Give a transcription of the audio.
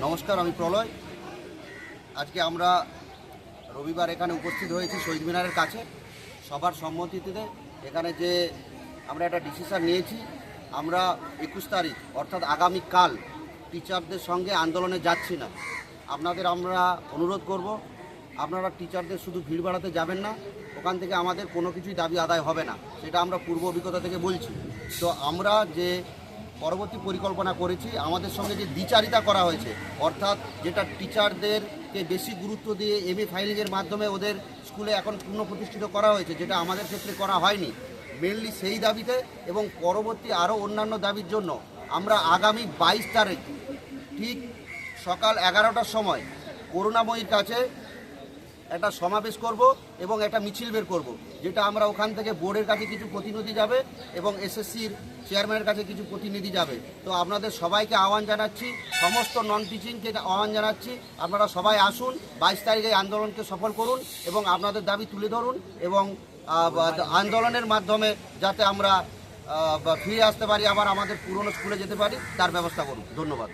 নমস্কার, আমি প্রলয়। আজকে আমরা রবিবার এখানে উপস্থিত হয়েছি শহীদ মিনারের কাছে সবার সম্মতিতে। এখানে যে আমরা একটা ডিসিশন নিয়েছি, আমরা 21 তারিখ অর্থাৎ আগামীকাল টিচারদের সঙ্গে আন্দোলনে যাচ্ছি না। আপনাদের আমরা অনুরোধ করব, আপনারা টিচারদের শুধু ভিড় বাড়াতে যাবেন না, ওখান থেকে আমাদের কোনো কিছুই দাবি আদায় হবে না, সেটা আমরা পূর্ব অভিজ্ঞতা থেকে বলছি। তো আমরা যে পরবর্তী পরিকল্পনা করেছি, আমাদের সঙ্গে যে দ্বিচারিতা করা হয়েছে, অর্থাৎ যেটা টিচারদেরকে বেশি গুরুত্ব দিয়ে এমএ ফাইলিংয়ের মাধ্যমে ওদের স্কুলে এখন পুনঃপ্রতিষ্ঠিত করা হয়েছে, যেটা আমাদের ক্ষেত্রে করা হয়নি, মেনলি সেই দাবিতে এবং পরবর্তী আরও অন্যান্য দাবির জন্য আমরা আগামী 22 তারিখ ঠিক সকাল 11টার সময় করুণাময়ীর কাছে একটা সমাবেশ করব এবং একটা মিছিল বের করব, যেটা আমরা ওখান থেকে বোর্ডের কাছে কিছু প্রতিনিধি যাবে এবং এসএসসির চেয়ারম্যানের কাছে কিছু প্রতিনিধি যাবে। তো আপনাদের সবাইকে আহ্বান জানাচ্ছি, সমস্ত নন টিচিংকে আহ্বান জানাচ্ছি, আপনারা সবাই আসুন, 22 তারিখে আন্দোলনকে সফল করুন এবং আপনাদের দাবি তুলে ধরুন এবং আন্দোলনের মাধ্যমে যাতে আমরা ফিরে আসতে পারি, আবার আমাদের পুরনো স্কুলে যেতে পারি, তার ব্যবস্থা করুন। ধন্যবাদ।